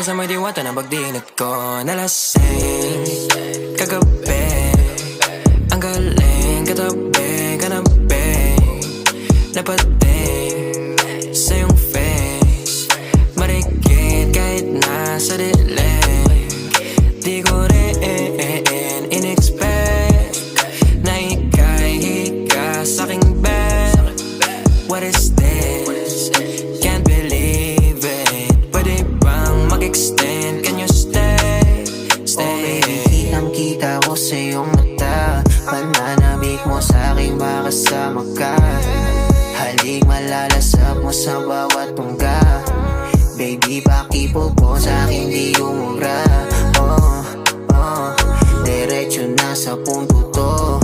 Hanggang sa may diwata na pagdinat ko nalasing kagabi. Ang galing katabi kanabi napating sa iyong face. Marikit kahit nasa dilim. Di ko rin in-expect na ika'y hika sa'king bed. What is this? Can't believe it. Pwede bang mag-extend? Can you stay? Stay. Oh baby, kitang-kita ko sa iyong mata. Pananabik mo sa'king makasama ka. Halik malalasap mo sa bawat tungga. Baby, pakipo po sa'kin di umura. Oh, diretso na sa punto to.